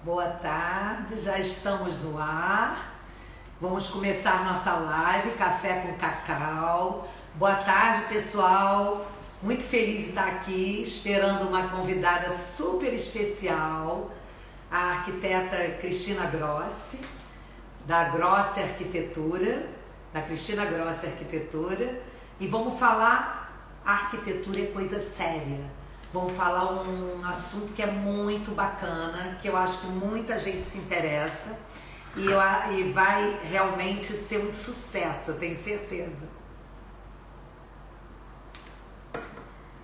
Boa tarde, já estamos no ar. Vamos começar nossa live Café com Cacau. Boa tarde, pessoal. Muito feliz de estar aqui, esperando uma convidada super especial, a arquiteta Cristina Grossi, da Grossi Arquitetura, da Cristina Grossi Arquitetura. E vamos falar, arquitetura é coisa séria. Vamos falar um assunto que é muito bacana, que eu acho que muita gente se interessa e vai realmente ser um sucesso, eu tenho certeza.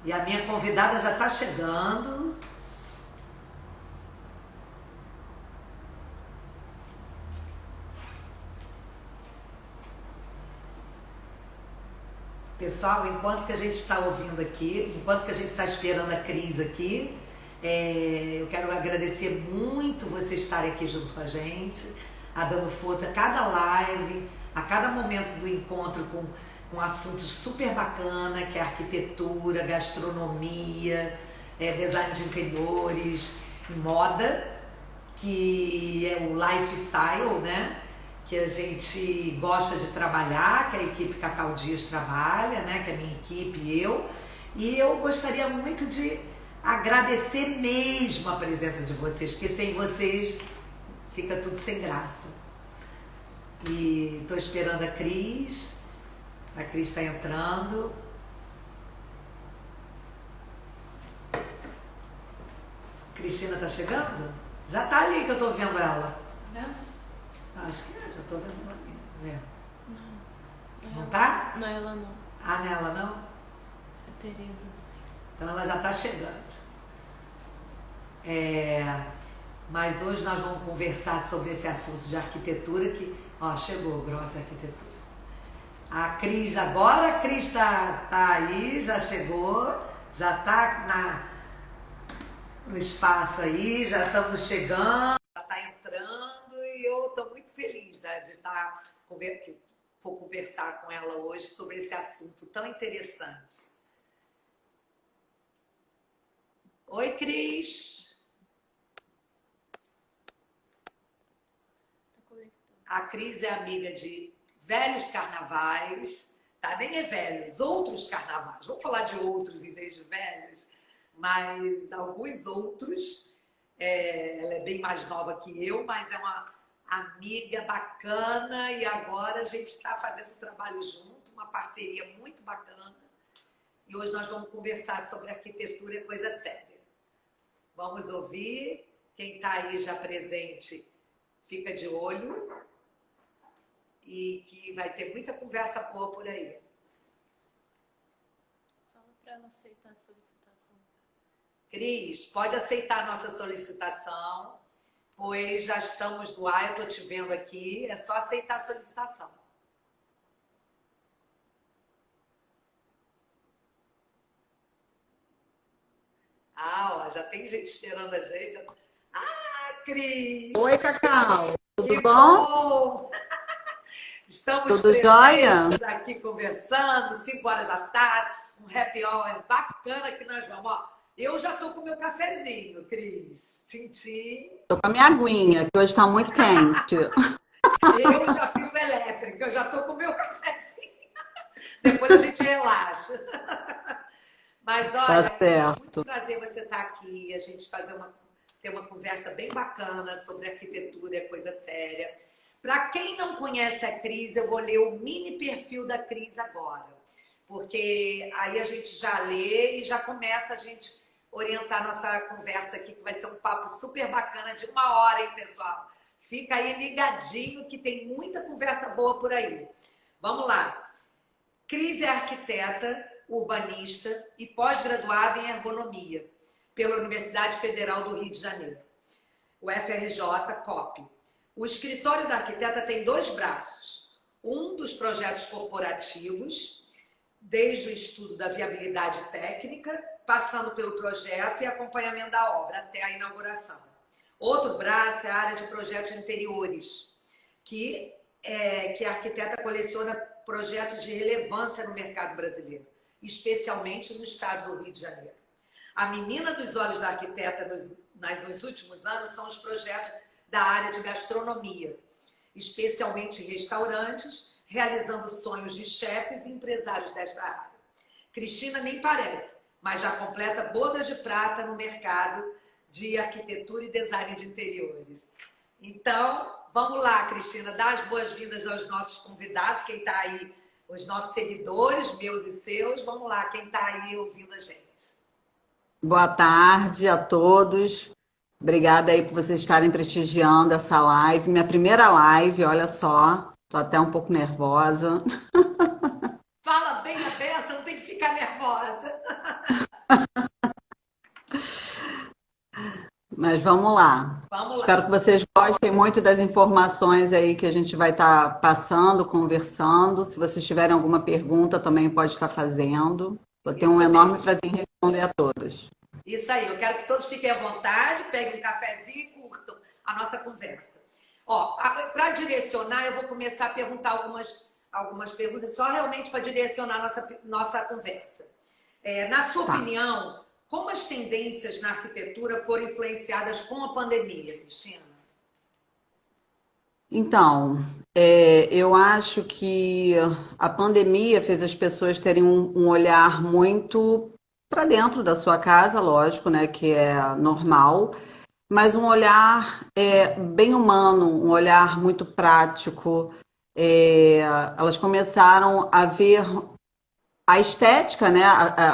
E a minha convidada já está chegando. Pessoal, enquanto que a gente está ouvindo aqui, enquanto que a gente está esperando a Cris aqui, eu quero agradecer muito você estar aqui junto com a gente, dando força a cada live, a cada momento do encontro com assuntos super bacana, que é arquitetura, gastronomia, design de interiores, moda, que é o lifestyle, né? Que a gente gosta de trabalhar, que a equipe Cacau Dias trabalha, né? Que é a minha equipe e eu. E eu gostaria muito de agradecer mesmo a presença de vocês, porque sem vocês fica tudo sem graça. E estou esperando a Cris está entrando. Cristina está chegando? Já está ali que eu estou vendo ela. Acho que já estou vendo ela ali. Não tá? Não, ela não. Ah, nela não? É Tereza. Então ela já está chegando. Mas hoje nós vamos conversar sobre esse assunto de arquitetura que, chegou, Grossi Arquitetura. A Cris agora, a Cris está aí, já chegou, já está no espaço aí, já estamos chegando, já está entrando e eu estou muito feliz, né, de estar vou conversar com ela hoje sobre esse assunto tão interessante. Oi, Cris. A Cris é amiga de velhos carnavais, tá? Nem é velhos, outros carnavais. Vamos falar de outros em vez de velhos, mas alguns outros. Ela é bem mais nova que eu, mas é uma amiga bacana e agora a gente está fazendo um trabalho junto, uma parceria muito bacana. E hoje nós vamos conversar sobre arquitetura e coisa séria. Vamos ouvir. Quem está aí já presente, fica de olho. E que vai ter muita conversa boa por aí. Fala para ela aceitar a solicitação. Cris, pode aceitar a nossa solicitação, pois já estamos no ar, eu estou te vendo aqui, é só aceitar a solicitação. Já tem gente esperando a gente. Cris! Oi, Cacau, tudo que bom? Estamos tudo jóia? Aqui conversando, 5 horas da tarde, um happy hour bacana que nós vamos. Eu já tô com o meu cafezinho, Cris. Tintim. Tô com a minha aguinha, que hoje tá muito quente. Eu já fio elétrico, eu já tô com o meu cafezinho. Depois a gente relaxa. Mas olha, Tá certo. muito prazer você estar aqui, a gente ter uma conversa bem bacana sobre arquitetura, é coisa séria. Para quem não conhece a Cris, eu vou ler o mini perfil da Cris agora, porque aí a gente já lê e já começa a gente orientar nossa conversa aqui, que vai ser um papo super bacana de 1 hora, hein, pessoal? Fica aí ligadinho que tem muita conversa boa por aí. Vamos lá. Cris é arquiteta, urbanista e pós-graduada em ergonomia pela Universidade Federal do Rio de Janeiro, o FRJ COP. O escritório da arquiteta tem 2 braços, um dos projetos corporativos, desde o estudo da viabilidade técnica, passando pelo projeto e acompanhamento da obra até a inauguração. Outro braço é a área de projetos interiores, que a arquiteta coleciona projetos de relevância no mercado brasileiro, especialmente no estado do Rio de Janeiro. A menina dos olhos da arquiteta nos últimos anos são os projetos da área de gastronomia, especialmente restaurantes, realizando sonhos de chefes e empresários desta área. Cristina nem parece, mas já completa bodas de prata no mercado de arquitetura e design de interiores. Então, vamos lá, Cristina, dá as boas-vindas aos nossos convidados, quem está aí, os nossos seguidores, meus e seus. Vamos lá, quem está aí ouvindo a gente. Boa tarde a todos. Obrigada aí por vocês estarem prestigiando essa live. Minha primeira live, olha só. Tô até um pouco nervosa. Fala bem a beça, não tem que ficar nervosa. Mas vamos lá. Vamos lá. Espero que vocês gostem muito das informações aí que a gente vai estar passando, conversando. Se vocês tiverem alguma pergunta, também pode estar fazendo. Eu tenho um enorme prazer em responder a todas. Isso aí, eu quero que todos fiquem à vontade, peguem um cafezinho e curtam a nossa conversa. Ó, para direcionar, eu vou começar a perguntar algumas perguntas, só realmente para direcionar a nossa conversa. Na sua opinião, como as tendências na arquitetura foram influenciadas com a pandemia, Cristina? Então, eu acho que a pandemia fez as pessoas terem um olhar muito para dentro da sua casa, lógico, né, que é normal, mas um olhar bem humano, um olhar muito prático. Elas começaram a ver a estética, né,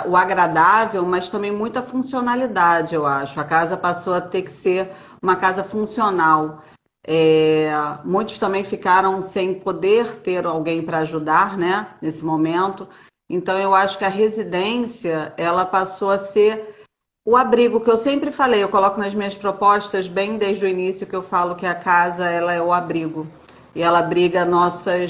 o agradável, mas também muita funcionalidade, eu acho. A casa passou a ter que ser uma casa funcional. Muitos também ficaram sem poder ter alguém para ajudar, né, nesse momento. Então, eu acho que a residência, ela passou a ser o abrigo que eu sempre falei. Eu coloco nas minhas propostas, bem desde o início, que eu falo que a casa, ela é o abrigo. E ela abriga nosso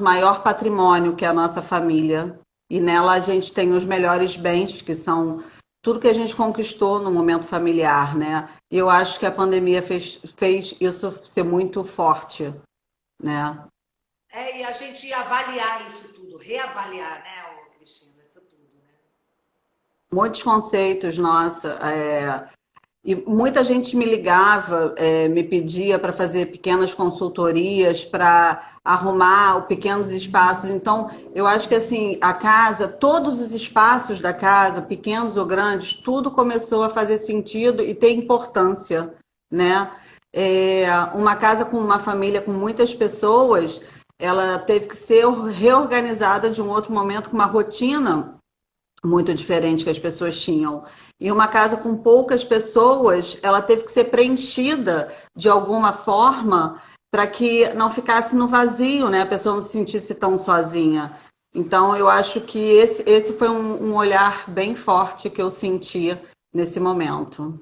maior patrimônio, que é a nossa família. E nela a gente tem os melhores bens, que são tudo que a gente conquistou no momento familiar, né? E eu acho que a pandemia fez isso ser muito forte, né? E a gente ia avaliar isso tudo, reavaliar, né, Cristina, isso tudo, né? Muitos conceitos, nossa. E muita gente me ligava, me pedia para fazer pequenas consultorias, para arrumar pequenos espaços. Então, eu acho que assim, a casa, todos os espaços da casa, pequenos ou grandes, tudo começou a fazer sentido e ter importância, né? Uma casa com uma família com muitas pessoas, ela teve que ser reorganizada de um outro momento com uma rotina muito diferente que as pessoas tinham. E uma casa com poucas pessoas, ela teve que ser preenchida de alguma forma para que não ficasse no vazio, né? A pessoa não se sentisse tão sozinha. Então, eu acho que esse foi um olhar bem forte que eu senti nesse momento.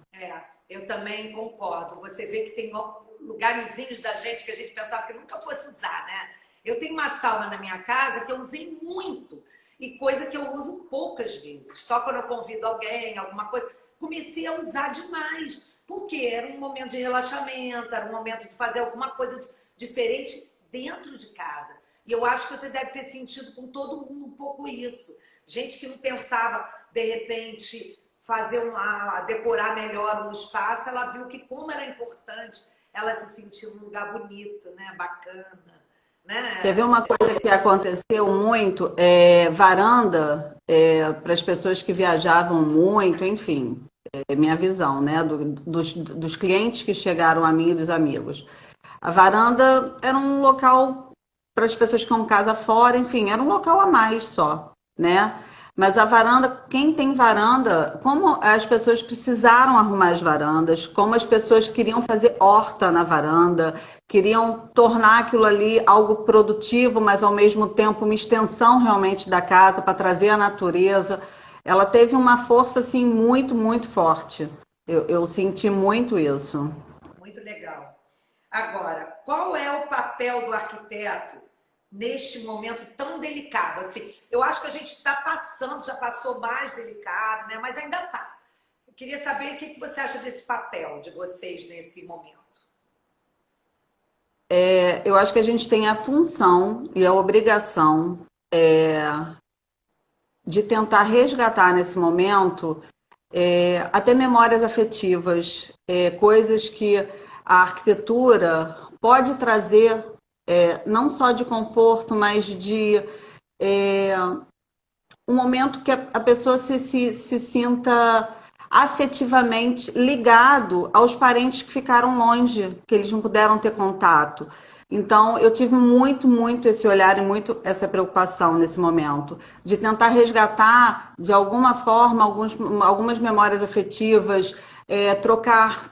Eu também concordo. Você vê que tem lugarzinhos da gente que a gente pensava que nunca fosse usar, né? Eu tenho uma sauna na minha casa que eu usei muito. E coisa que eu uso poucas vezes. Só quando eu convido alguém, alguma coisa. Comecei a usar demais. Porque era um momento de relaxamento, era um momento de fazer alguma coisa diferente dentro de casa. E eu acho que você deve ter sentido com todo mundo um pouco isso. Gente que não pensava, de repente, decorar melhor um espaço, ela viu que como era importante ela se sentir num lugar bonito, né? Bacana. Né? Quer ver uma coisa que aconteceu muito? Varanda, para as pessoas que viajavam muito, enfim, minha visão, né? Dos clientes que chegaram a mim e dos amigos. A varanda era um local para as pessoas que estão casa fora, enfim, era um local a mais só, né? Mas a varanda, quem tem varanda, como as pessoas precisaram arrumar as varandas, como as pessoas queriam fazer horta na varanda, queriam tornar aquilo ali algo produtivo, mas ao mesmo tempo uma extensão realmente da casa para trazer a natureza. Ela teve uma força assim muito, muito forte. Eu senti muito isso. Muito legal. Agora, qual é o papel do arquiteto neste momento tão delicado? Assim, eu acho que a gente está passando, já passou mais delicado, né? Mas ainda está. Eu queria saber o que você acha desse papel de vocês nesse momento. Eu acho que a gente tem a função e a obrigação de tentar resgatar nesse momento até memórias afetivas, coisas que a arquitetura pode trazer, não só de conforto, mas de um momento que a pessoa se sinta afetivamente ligado aos parentes que ficaram longe, que eles não puderam ter contato. Então, eu tive muito esse olhar e muito essa preocupação nesse momento, de tentar resgatar, de alguma forma, algumas memórias afetivas, trocar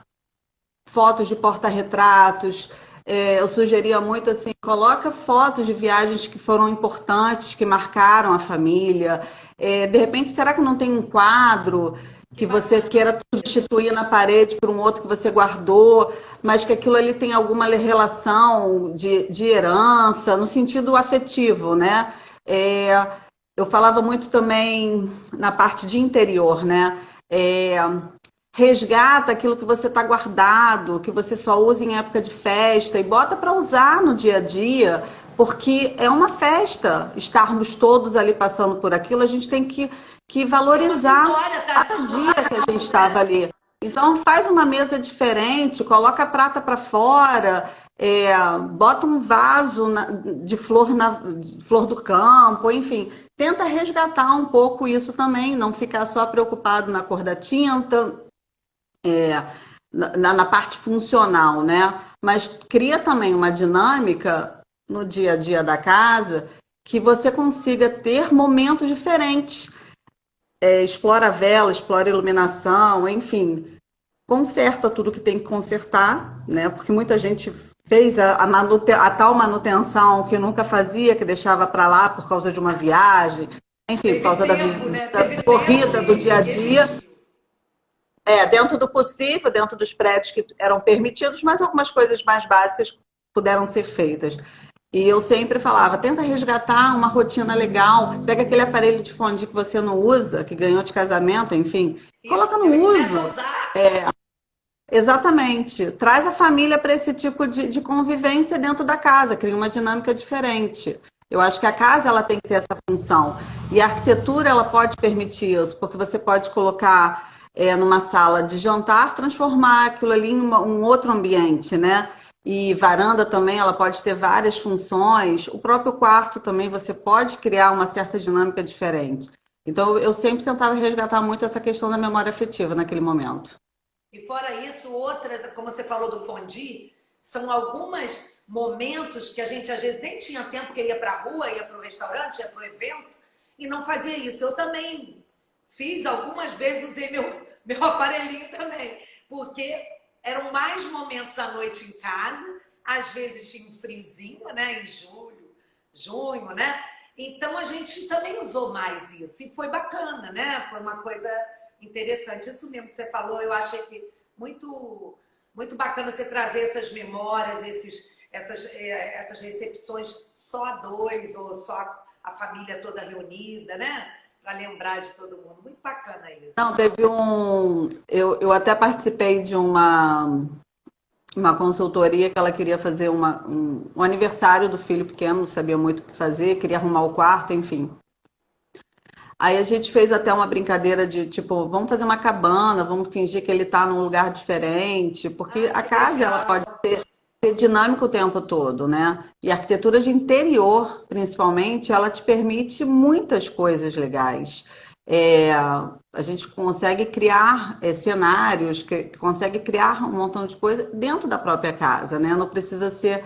fotos de porta-retratos. Eu sugeria muito assim, coloca fotos de viagens que foram importantes, que marcaram a família. De repente, será que não tem um quadro que você queira substituir na parede por um outro que você guardou, mas que aquilo ali tem alguma relação de herança, no sentido afetivo, né? Eu falava muito também na parte de interior, né? Resgata aquilo que você está guardado, que você só usa em época de festa e bota para usar no dia a dia, porque é uma festa. Estarmos todos ali passando por aquilo, a gente tem que valorizar cada dia que a gente estava ali. Então faz uma mesa diferente, coloca a prata para fora, bota um vaso de flor do campo, enfim. Tenta resgatar um pouco isso também, não ficar só preocupado na cor da tinta, na parte funcional, né? Mas cria também uma dinâmica no dia a dia da casa que você consiga ter momentos diferentes. Explora a vela, explora a iluminação, enfim, conserta tudo que tem que consertar, né? Porque muita gente fez a tal manutenção que nunca fazia, que deixava para lá por causa de uma viagem, enfim, por causa da corrida do dia a dia. Dentro do possível, dentro dos prédios que eram permitidos, mas algumas coisas mais básicas puderam ser feitas. E eu sempre falava, tenta resgatar uma rotina legal, pega aquele aparelho de fone que você não usa, que ganhou de casamento, enfim, coloca no uso. Exatamente. Traz a família para esse tipo de convivência dentro da casa, cria uma dinâmica diferente. Eu acho que a casa ela tem que ter essa função. E a arquitetura ela pode permitir isso, porque você pode colocar numa sala de jantar, transformar aquilo ali em um outro ambiente, né? E varanda também, ela pode ter várias funções. O próprio quarto também, você pode criar uma certa dinâmica diferente. Então, eu sempre tentava resgatar muito essa questão da memória afetiva naquele momento. E fora isso, outras, como você falou do fondue, são alguns momentos que a gente às vezes nem tinha tempo, que ia para a rua, ia para o restaurante, ia para o evento, e não fazia isso. Eu também fiz algumas vezes, usei meu aparelhinho também, porque eram mais momentos à noite em casa, às vezes tinha um friozinho, né, em julho, junho, né? Então a gente também usou mais isso e foi bacana, né? Foi uma coisa interessante. Isso mesmo que você falou, eu achei que muito bacana você trazer essas memórias, essas recepções só a dois ou só a família toda reunida, né? Para lembrar de todo mundo. Muito bacana isso. Não, teve eu até participei de uma consultoria que ela queria fazer um aniversário do filho pequeno, não sabia muito o que fazer, queria arrumar o quarto, enfim. Aí a gente fez até uma brincadeira de, tipo, vamos fazer uma cabana, vamos fingir que ele está num lugar diferente, porque a casa ela pode ser dinâmica o tempo todo, né? E a arquitetura de interior, principalmente, ela te permite muitas coisas legais. A gente consegue criar cenários, consegue criar um montão de coisa dentro da própria casa, né? Não precisa ser...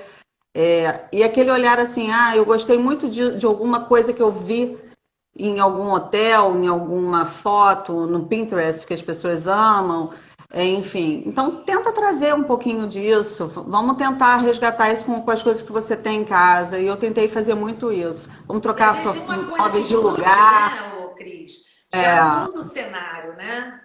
e aquele olhar assim, eu gostei muito de alguma coisa que eu vi em algum hotel, em alguma foto, no Pinterest que as pessoas amam, enfim. Então, tenta trazer um pouquinho disso. Vamos tentar resgatar isso com as coisas que você tem em casa. E eu tentei fazer muito isso. Vamos trocar móveis de lugar. Né, Cris? Já muda o cenário, né?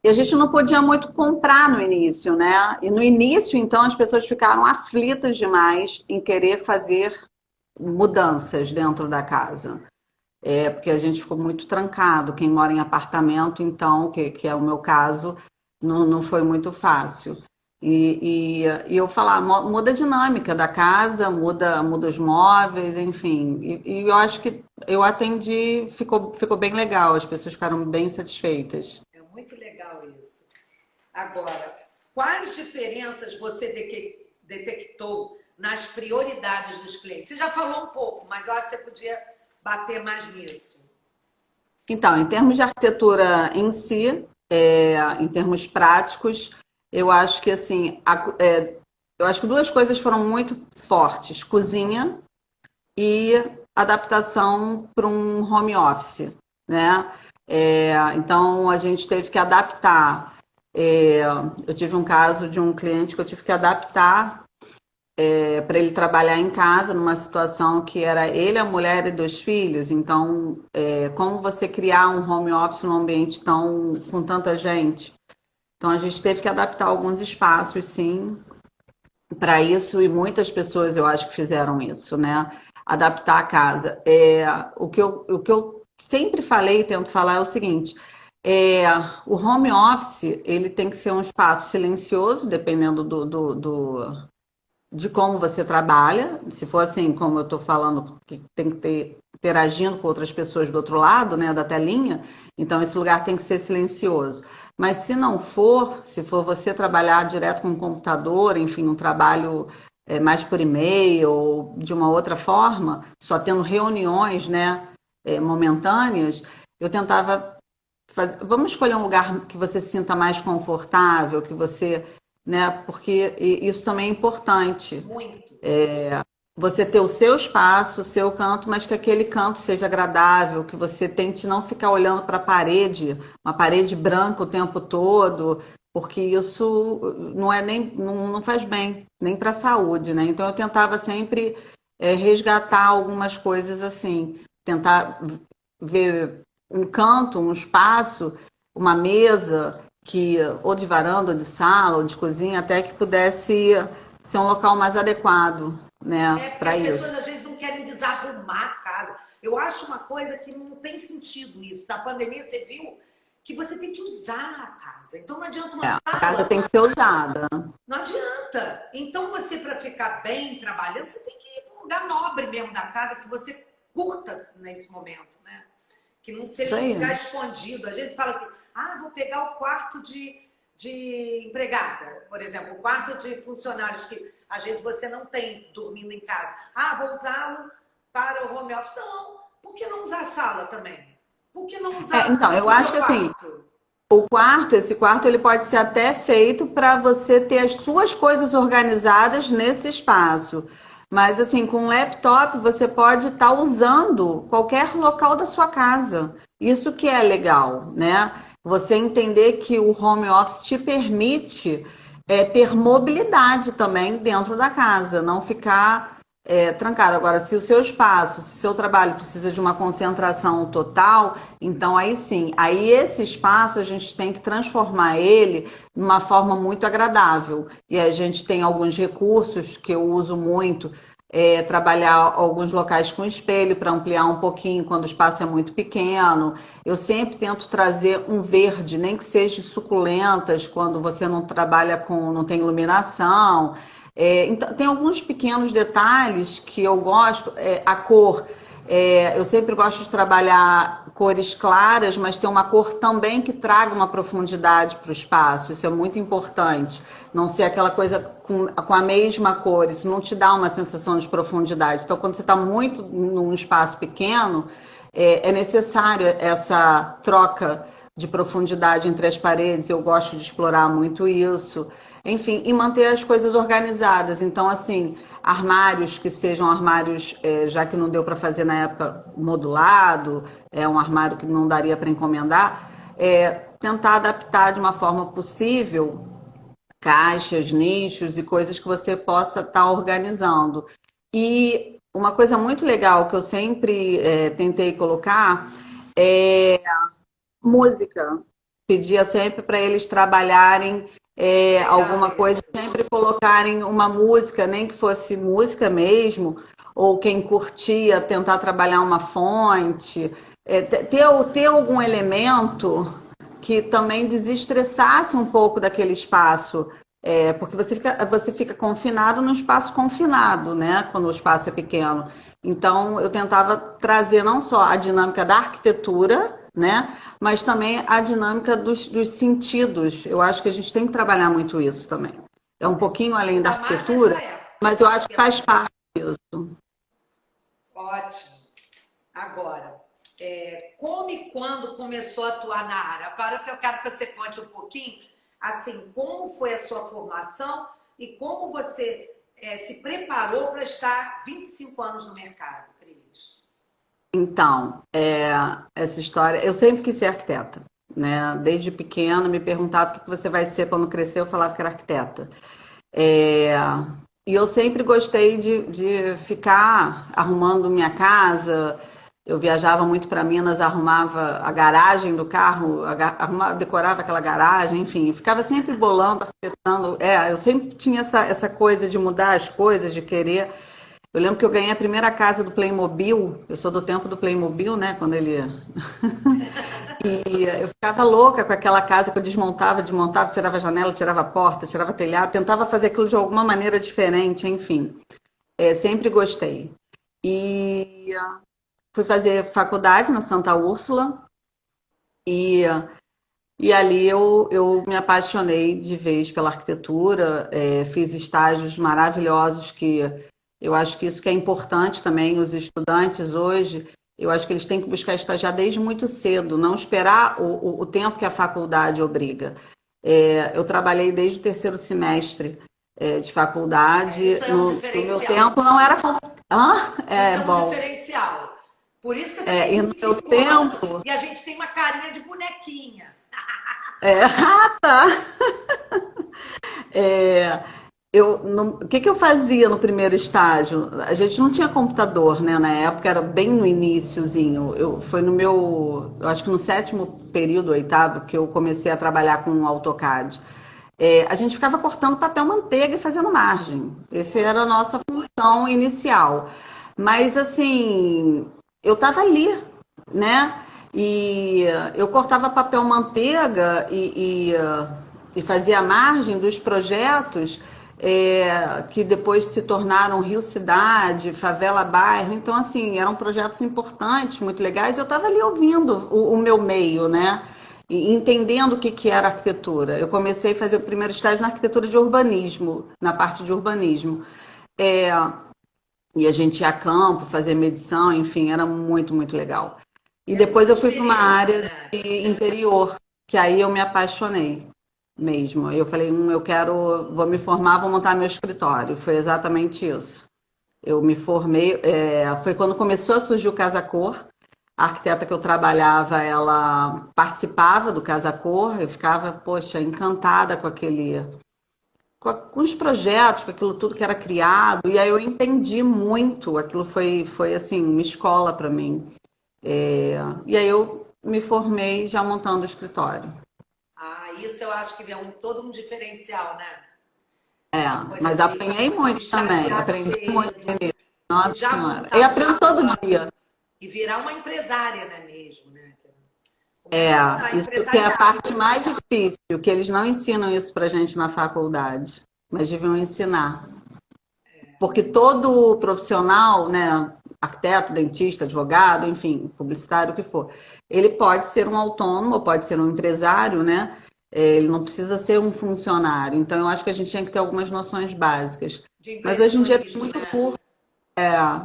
E a gente não podia muito comprar no início, né? E no início, então, as pessoas ficaram aflitas demais em querer fazer mudanças dentro da casa. Porque a gente ficou muito trancado. Quem mora em apartamento, então, que é o meu caso, não foi muito fácil. E eu falar, muda a dinâmica da casa, muda os móveis, enfim. E eu acho que eu atendi, ficou bem legal, as pessoas ficaram bem satisfeitas. É muito legal isso. Agora, quais diferenças você detectou nas prioridades dos clientes? Você já falou um pouco, mas eu acho que você podia bater mais nisso. Então, em termos de arquitetura em si, em termos práticos, eu acho que assim, eu acho que duas coisas foram muito fortes: cozinha e adaptação para um home office, né? Então a gente teve que adaptar. É, eu tive um caso de um cliente que eu tive que adaptar para ele trabalhar em casa numa situação que era ele, a mulher e dois filhos. Então, como você criar um home office num ambiente com tanta gente? Então, a gente teve que adaptar alguns espaços, sim, para isso, e muitas pessoas eu acho que fizeram isso, né? Adaptar a casa. O que eu sempre falei e tento falar é o seguinte: é, o home office ele tem que ser um espaço silencioso, dependendo de como você trabalha. Se for assim, como eu estou falando, que tem que ter interagindo com outras pessoas do outro lado, né, da telinha, então esse lugar tem que ser silencioso. Mas se não for, se for você trabalhar direto com o computador, enfim, um trabalho mais por e-mail ou de uma outra forma, só tendo reuniões, né, momentâneas, eu tentava vamos escolher um lugar que você se sinta mais confortável, que você, né, porque isso também é importante. Muito. Você ter o seu espaço, o seu canto, mas que aquele canto seja agradável, que você tente não ficar olhando para a parede, uma parede branca o tempo todo, porque isso não é nem não faz bem, nem para a saúde, né? Então eu tentava sempre resgatar algumas coisas assim, tentar ver um canto, um espaço, uma mesa que ou de varanda, ou de sala, ou de cozinha, até que pudesse ser um local mais adequado, né, Porque para as pessoas isso. às vezes não querem desarrumar a casa. Eu acho uma coisa que não tem sentido isso. Na pandemia você viu que você tem que usar a casa. Então não adianta uma A casa sala. tem que ser usada. Não adianta. Então você, para ficar bem trabalhando, você tem que ir para um lugar nobre mesmo da casa, que você curta nesse momento, né? Que não Isso seja um aí. lugar escondido. Às vezes fala assim, vou pegar o quarto de empregada, por exemplo, o quarto de funcionários que às vezes você não tem dormindo em casa. Vou usá-lo para o home office. Não, por que não usar a sala também? Por que não Então, usar eu o seu acho que assim, quarto? esse quarto, ele pode ser até feito para você ter as suas coisas organizadas nesse espaço. Mas assim, com um laptop você pode estar usando qualquer local da sua casa. Isso que é legal, né? Você entender que o home office te permite ter mobilidade também dentro da casa, não ficar trancado. Agora, se o seu espaço, se o seu trabalho precisa de uma concentração total, então aí sim, aí esse espaço a gente tem que transformar ele de uma forma muito agradável. E a gente tem alguns recursos que eu uso muito, trabalhar alguns locais com espelho para ampliar um pouquinho quando o espaço é muito pequeno. Eu sempre tento trazer um verde, nem que seja suculentas, quando você não trabalha não tem iluminação. Então, tem alguns pequenos detalhes que eu gosto, a cor. Eu sempre gosto de trabalhar cores claras, mas tem uma cor também que traga uma profundidade para o espaço. Isso é muito importante. Não ser aquela coisa com a mesma cor. Isso não te dá uma sensação de profundidade. Então, quando você está muito num espaço pequeno, é necessário essa troca de profundidade entre as paredes. Eu gosto de explorar muito isso. Enfim, e manter as coisas organizadas. Então, assim, armários que sejam armários, já que não deu para fazer na época modulado, um armário que não daria para encomendar, tentar adaptar de uma forma possível caixas, nichos e coisas que você possa estar organizando. E uma coisa muito legal que eu sempre tentei colocar é música. Pedia sempre para eles trabalharem Legal alguma coisa, isso. sempre colocarem uma música, nem que fosse música mesmo, ou quem curtia tentar trabalhar uma fonte, ter algum elemento que também desestressasse um pouco daquele espaço, Porque você fica confinado num espaço confinado, né? Quando o espaço é pequeno. Então, eu tentava trazer não só a dinâmica da arquitetura, né? Mas também a dinâmica dos sentidos. Eu acho que a gente tem que trabalhar muito isso também. É um pouquinho além da Ainda mais nessa arquitetura, época. mas eu acho que faz parte disso. Ótimo. Agora, como e quando começou a atuar na área? Agora que eu quero que você conte um pouquinho, assim, como foi a sua formação e como você se preparou para estar 25 anos no mercado, Cris? Então, essa história, eu sempre quis ser arquiteta, né? Desde pequena me perguntava o que você vai ser quando crescer, eu falava que era arquiteta. É, e eu sempre gostei de ficar arrumando minha casa. Eu viajava muito para Minas, arrumava a garagem do carro, decorava aquela garagem, enfim, ficava sempre bolando, arquitetando. Eu sempre tinha essa coisa de mudar as coisas, de querer. Eu lembro que eu ganhei a primeira casa do Playmobil. Eu sou do tempo do Playmobil, né? Quando ele. E eu ficava louca com aquela casa que eu desmontava, desmontava, tirava a janela, tirava a porta, tirava telhado, tentava fazer aquilo de alguma maneira diferente, enfim. Sempre gostei. E fui fazer faculdade na Santa Úrsula e, e ali eu me apaixonei de vez pela arquitetura, fiz estágios maravilhosos que eu acho que isso que é importante também, os estudantes hoje, eu acho que eles têm que buscar estagiar desde muito cedo, não esperar o tempo que a faculdade obriga. Eu trabalhei desde o terceiro semestre de faculdade. Isso é um No meu diferencial. tempo não era. Isso é um Bom. diferencial. Por isso que você tem E no meu 25 anos tempo. e a gente tem uma carinha de bonequinha. Tá. É, o que eu fazia no primeiro estágio? A gente não tinha computador, né? Na época era bem no iniciozinho. Foi no eu acho que no sétimo período, oitavo, que eu comecei a trabalhar com o AutoCAD. A gente ficava cortando papel manteiga e fazendo margem. Essa era a nossa função inicial. Mas assim, eu estava ali, né? E eu cortava papel manteiga e fazia a margem dos projetos que depois se tornaram Rio Cidade, Favela Bairro. Então, assim, eram projetos importantes, muito legais. Eu estava ali ouvindo o meu meio, né? E entendendo o que era arquitetura. Eu comecei a fazer o primeiro estágio na arquitetura de urbanismo, na parte de urbanismo. É, e a gente ia a campo, fazer medição, enfim, era muito, muito legal. E É depois muito eu fui para uma diferente, área né? de interior, que aí eu me apaixonei mesmo. Eu falei, vou me formar, vou montar meu escritório. Foi exatamente isso. Eu me formei, foi quando começou a surgir o Casa Cor. A arquiteta que eu trabalhava, ela participava do Casa Cor, eu ficava, poxa, encantada com os projetos, com aquilo tudo que era criado, e aí eu entendi muito, aquilo foi assim, uma escola para mim. E aí eu me formei já montando o escritório. Ah, isso eu acho que é todo um diferencial, né? É, Essa coisa mas apanhei de muito também, estagiar aprendi muito cedo, de Nossa já Senhora. E montar o aprendo todo escritório dia. e virar uma empresária, né, mesmo, né? Começa a Isso que é a empresariar. parte mais difícil, que eles não ensinam isso pra gente na faculdade, mas deviam ensinar. Porque todo profissional, né, arquiteto, dentista, advogado, enfim, publicitário, o que for, ele pode ser um autônomo, ou pode ser um empresário, né? Ele não precisa ser um funcionário. Então, eu acho que a gente tinha que ter algumas noções básicas. De Mas hoje em dia tem empreendedorismo, muito né? curso,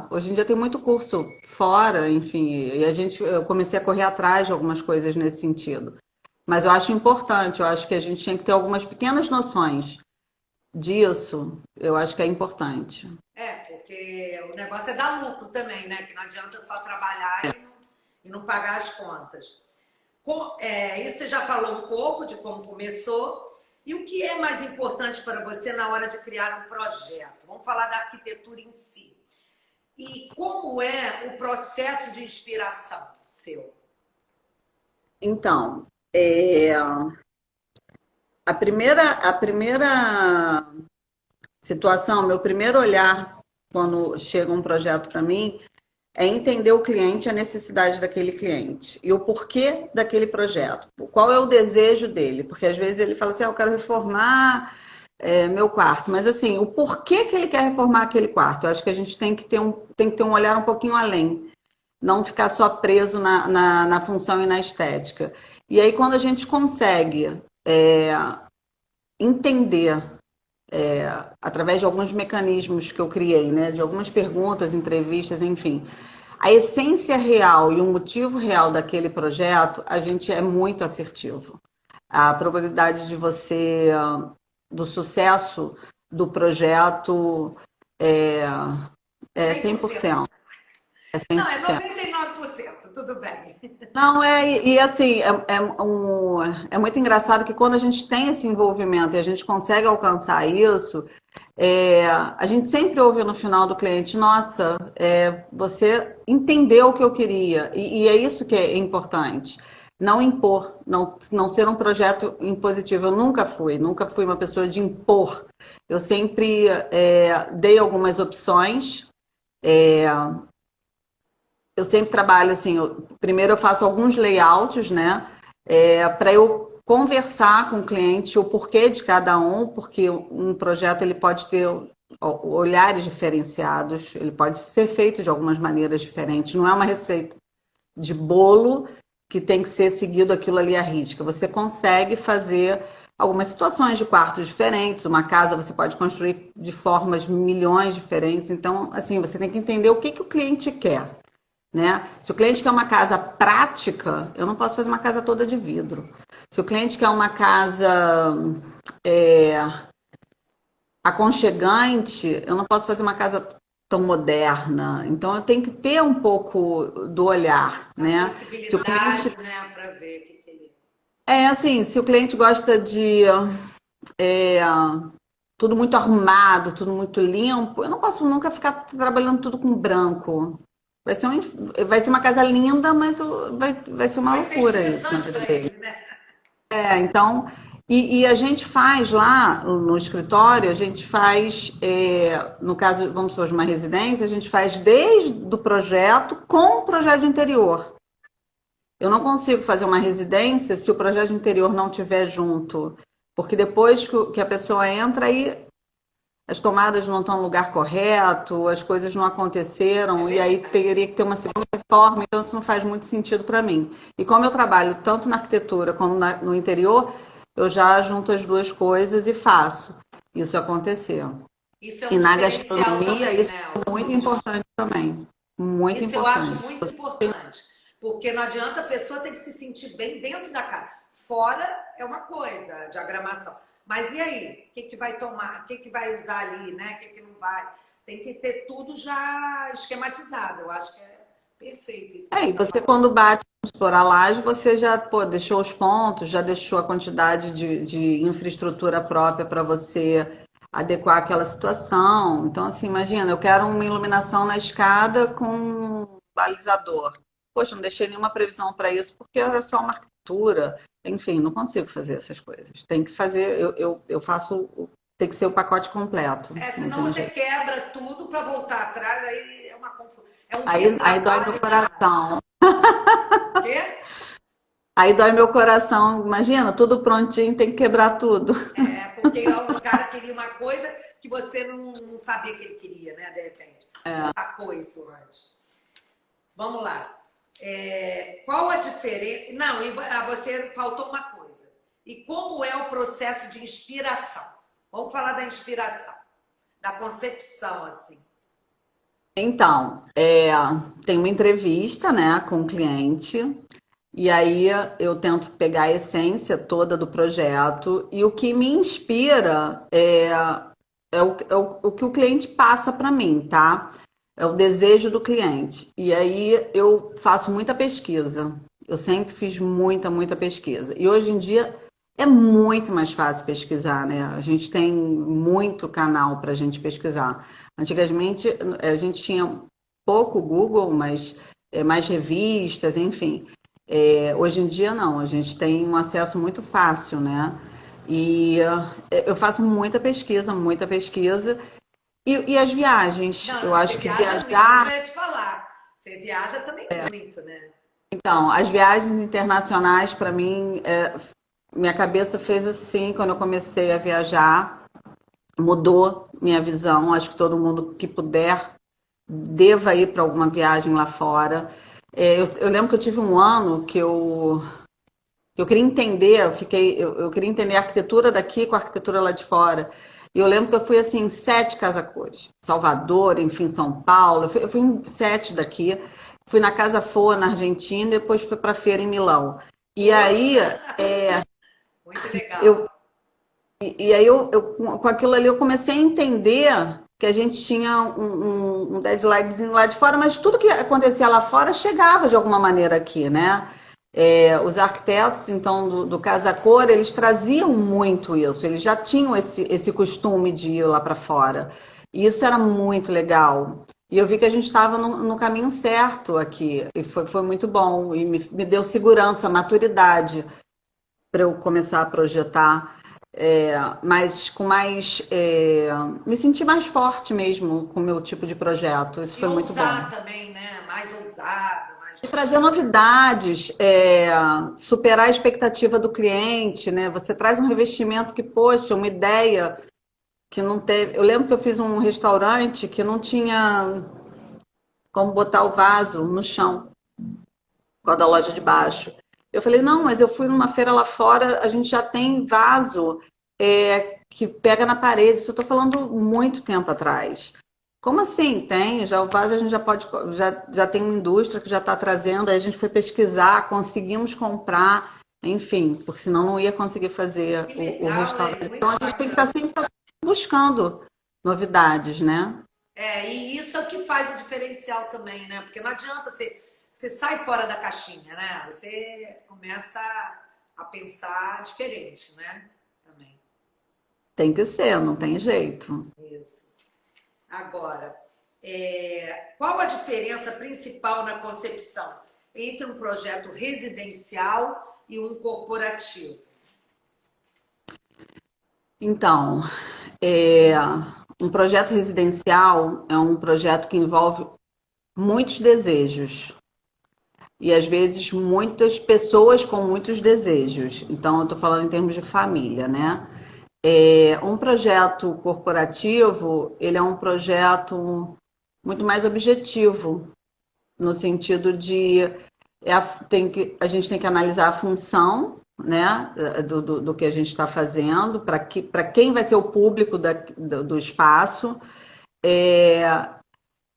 hoje em dia tem muito curso fora, enfim, e eu comecei a correr atrás de algumas coisas nesse sentido. Mas eu acho importante, eu acho que a gente tinha que ter algumas pequenas noções disso, eu acho que é importante. Porque o negócio é dar lucro também, né? Que não adianta só trabalhar e não pagar as contas. Isso você já falou um pouco de como começou. E o que é mais importante para você na hora de criar um projeto? Vamos falar da arquitetura em si. E como é o processo de inspiração seu? Então, a primeira situação, meu primeiro olhar quando chega um projeto para mim é entender o cliente, a necessidade daquele cliente e o porquê daquele projeto. Qual é o desejo dele? Porque às vezes ele fala assim, eu quero reformar meu quarto. Mas assim, o porquê que ele quer reformar aquele quarto? Eu acho que a gente tem que ter um olhar um pouquinho além. Não ficar só preso na função e na estética. E aí, quando a gente consegue entender, através de alguns mecanismos que eu criei, né, de algumas perguntas, entrevistas, enfim, a essência real e o motivo real daquele projeto, a gente é muito assertivo. A probabilidade de você, do sucesso do projeto é, é 100%. 100%. É Não, é 100%. 99%, tudo bem. Não, assim, é muito engraçado que quando a gente tem esse envolvimento e a gente consegue alcançar isso, a gente sempre ouve no final do cliente, nossa, você entendeu o que eu queria, e é isso que é importante. Não impor, não ser um projeto impositivo. Eu nunca fui uma pessoa de impor. Eu sempre dei algumas opções. é, eu sempre trabalho assim, primeiro eu faço alguns layouts, né? Para eu conversar com o cliente o porquê de cada um, porque um projeto ele pode ter olhares diferenciados, ele pode ser feito de algumas maneiras diferentes, não é uma receita de bolo que tem que ser seguido aquilo ali à risca. Você consegue fazer algumas situações de quartos diferentes, uma casa você pode construir de formas milhões diferentes, então assim, você tem que entender o que o cliente quer. Né? Se o cliente quer uma casa prática, eu não posso fazer uma casa toda de vidro. Se o cliente quer uma casa é, aconchegante, eu não posso fazer uma casa tão moderna. Então eu tenho que ter um pouco do olhar, A né? Se o cliente sensibilidade, né, para ver o que ele... assim, se o cliente gosta de é, tudo muito arrumado, tudo muito limpo, eu não posso nunca ficar trabalhando tudo com branco. Vai ser uma casa linda, mas vai ser uma Vai ser loucura isso na estressante vida para dele. ele, né? Então, e a gente faz lá no escritório, a gente faz, no caso, vamos supor, de uma residência, a gente faz desde o projeto com o projeto de interior. Eu não consigo fazer uma residência se o projeto de interior não tiver junto, porque depois que a pessoa entra, aí as tomadas não estão no lugar correto, as coisas não É aconteceram, e aí verdade. teria que ter uma segunda reforma, então isso não faz muito sentido para mim. E como eu trabalho tanto na arquitetura como no interior, eu já junto as duas coisas e faço isso acontecer. Isso é E um na diferencial gastronomia, também, isso né, é muito Lúcia? importante também. Muito Isso eu acho importante. muito importante, porque não adianta a pessoa ter que se sentir bem dentro da casa. Fora é uma coisa, a diagramação. Mas e aí? O que, que vai tomar? O que, que vai usar ali, né? O que, que não vai? Tem que ter tudo já esquematizado. Eu acho que é perfeito isso que você E está você falando. quando bate por a laje, você já deixou os pontos, já deixou a quantidade de infraestrutura própria para você adequar aquela situação. Então, assim, imagina, eu quero uma iluminação na escada com um balizador. Poxa, não deixei nenhuma previsão para isso porque era só uma arquitetura. Enfim, não consigo fazer essas coisas. Tem que fazer, eu faço, tem que ser o pacote completo. Não Senão tem você jeito. quebra tudo para voltar atrás, aí é uma confusão. É um Aí dói meu retrabalho danado. coração. Quê? Aí dói meu coração. Imagina, tudo prontinho, tem que quebrar tudo. É porque o cara queria uma coisa que você não sabia que ele queria, né? De repente. Não sacou isso antes. Vamos lá. Qual a diferença? Não, você faltou uma coisa. E como é o processo de inspiração? Vamos falar da inspiração, da concepção, assim. Então, tem uma entrevista, né, com o cliente, e aí eu tento pegar a essência toda do projeto, e o que me inspira é o que o cliente passa para mim, tá? É o desejo do cliente. E aí eu faço muita pesquisa. Eu sempre fiz muita pesquisa. E hoje em dia é muito mais fácil pesquisar, né? A gente tem muito canal para a gente pesquisar. Antigamente a gente tinha pouco Google, mas mais revistas, enfim. Hoje em dia não, a gente tem um acesso muito fácil, né? E eu faço muita pesquisa. E as viagens? Não, Eu não, você acho que viaja muito, isso que eu viajar. ia te falar. Você viaja também muito, né? Então, as viagens internacionais, para mim, minha cabeça fez assim quando eu comecei a viajar. mudou minha visão. Acho que todo mundo que puder deva ir para alguma viagem lá fora. Eu lembro que eu tive um ano que eu queria entender, eu queria entender a arquitetura daqui com a arquitetura lá de fora. E eu lembro que eu fui assim em 7 casa-cores. Salvador, enfim, São Paulo. Eu fui em 7 daqui. Fui na Casa Foa, na Argentina, e depois fui para a feira em Milão. E aí, Poxa, muito legal. eu, com aquilo ali, eu comecei a entender que a gente tinha um deadlinezinho lá de fora, mas tudo que acontecia lá fora chegava de alguma maneira aqui, né? Os arquitetos, então, do Casa Cor, eles traziam muito isso, eles já tinham esse costume de ir lá para fora. E isso era muito legal. E eu vi que a gente estava no caminho certo aqui, e foi muito bom, e me deu segurança, maturidade para eu começar a projetar, mas com me senti mais forte mesmo com o meu tipo de projeto. Isso E foi muito bom. ousar também, né? Mais ousado, mais... E trazer novidades, superar a expectativa do cliente, né? Você traz um revestimento que, poxa, uma ideia que não teve. Eu lembro que eu fiz um restaurante que não tinha como botar o vaso no chão, com a da loja de baixo. Eu falei, não, mas eu fui numa feira lá fora, a gente já tem vaso que pega na parede. Isso eu estou falando muito tempo atrás. Como assim? Tem, já o vaso a gente já pode, já tem uma indústria que já está trazendo, aí a gente foi pesquisar, conseguimos comprar, enfim, porque senão não ia conseguir fazer Que o legal, restaurante. né? Então Muito a gente tem que estar bacana. sempre buscando novidades, né? E isso é o que faz o diferencial também, né? Porque não adianta você sai fora da caixinha, né? Você começa a pensar diferente, né? Também. Tem que ser, não tem jeito. Isso. Agora, qual a diferença principal na concepção entre um projeto residencial e um corporativo? Então, é, um projeto residencial é um projeto que envolve muitos desejos e às vezes muitas pessoas com muitos desejos. Então, eu estou falando em termos de família, né? Um projeto corporativo, ele é um projeto muito mais objetivo, no sentido de a gente tem que analisar a função, né, do que a gente está fazendo, para quem vai ser o público do espaço.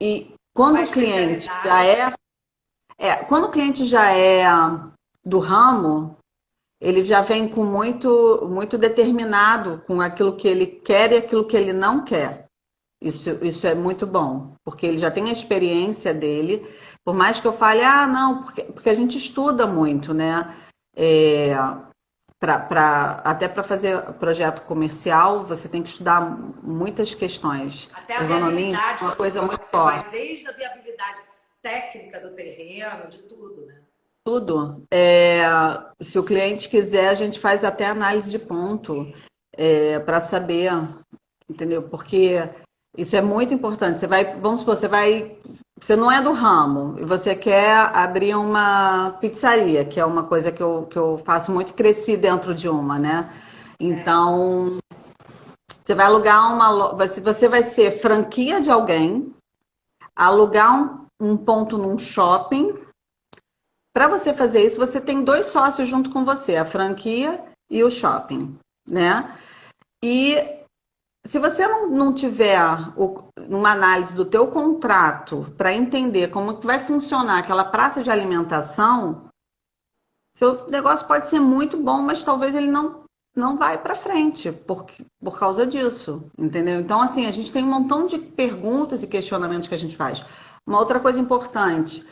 E Qual quando a o cliente já especialidade? quando o cliente já é do ramo, ele já vem com muito determinado com aquilo que ele quer e aquilo que ele não quer. Isso é muito bom, porque ele já tem a experiência dele. Por mais que eu fale, não, porque a gente estuda muito, né? É, até para fazer projeto comercial, você tem que estudar muitas questões. Até a Ergonomia viabilidade, é uma você coisa falou muito que você forte. vai desde a viabilidade técnica do terreno, de tudo, né? Tudo. Se o cliente quiser, a gente faz até análise de ponto para saber, entendeu? Porque isso é muito importante. Vamos supor, você não é do ramo e você quer abrir uma pizzaria, que é uma coisa que eu faço muito e cresci dentro de uma, né? Então, você vai alugar você vai ser franquia de alguém, alugar um ponto num shopping. Para você fazer isso, você tem 2 sócios junto com você, a franquia e o shopping, né? E se você não tiver uma análise do teu contrato para entender como que vai funcionar aquela praça de alimentação, seu negócio pode ser muito bom, mas talvez ele não vai para frente por causa disso, entendeu? Então, assim, a gente tem um montão de perguntas e questionamentos que a gente faz. Uma outra coisa importante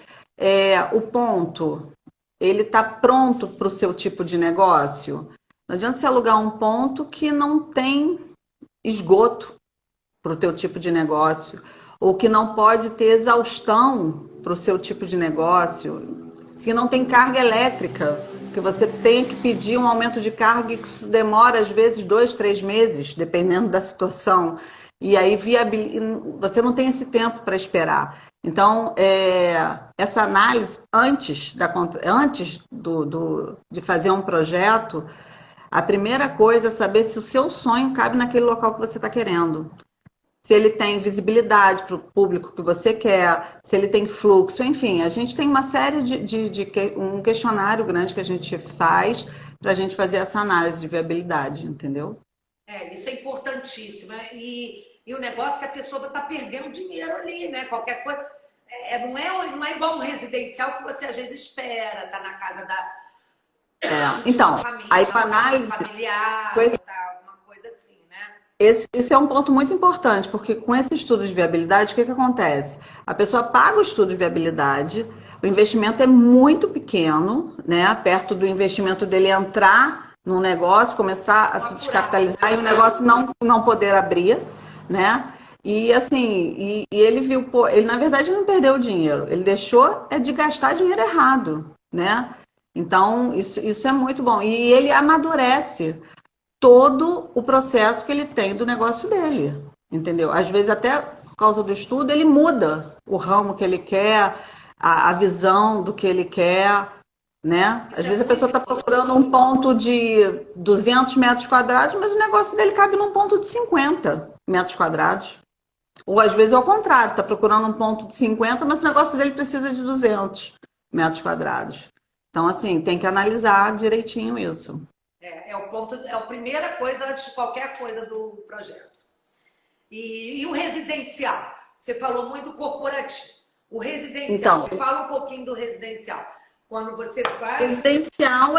o ponto, ele está pronto para o seu tipo de negócio? Não adianta você alugar um ponto que não tem esgoto para o teu tipo de negócio, ou que não pode ter exaustão para o seu tipo de negócio, se não tem carga elétrica, que você tem que pedir um aumento de carga e que isso demora às vezes 2, 3 meses, dependendo da situação. E aí você não tem esse tempo para esperar. Então, essa análise antes de fazer um projeto, A primeira coisa é saber se o seu sonho cabe naquele local que você está querendo. Se ele tem visibilidade para o público que você quer, se ele tem fluxo, enfim, a gente tem uma série um questionário grande que a gente faz para a gente fazer essa análise de viabilidade, entendeu? Isso é importantíssimo. Né? E o negócio é que a pessoa está perdendo dinheiro ali, né? Qualquer coisa. Não é igual um residencial que você às vezes espera, tá na casa de Então, uma família, aí para análise, familiar, tá, alguma coisa assim, né? esse é um ponto muito importante, porque com esse estudo de viabilidade, o que acontece? A pessoa paga o estudo de viabilidade, o investimento é muito pequeno, né? Perto do investimento dele entrar num negócio, começar a se descapitalizar e o negócio não poder abrir, né? E assim, ele viu, pô, ele na verdade não perdeu o dinheiro, ele deixou de gastar dinheiro errado, né? Então, isso é muito bom. E ele amadurece todo o processo que ele tem do negócio dele, entendeu? Às vezes até por causa do estudo ele muda o ramo que ele quer, a visão do que ele quer, né? Às vezes a pessoa está procurando um ponto de 200 metros quadrados, mas o negócio dele cabe num ponto de 50 metros quadrados. Ou às vezes é o contrário, está procurando um ponto de 50, mas o negócio dele precisa de 200 metros quadrados. Então, assim, tem que analisar direitinho isso. É a primeira coisa antes de qualquer coisa do projeto. E o residencial? Você falou muito do corporativo. O residencial, Então, fala um pouquinho do residencial. Quando você vai... Residencial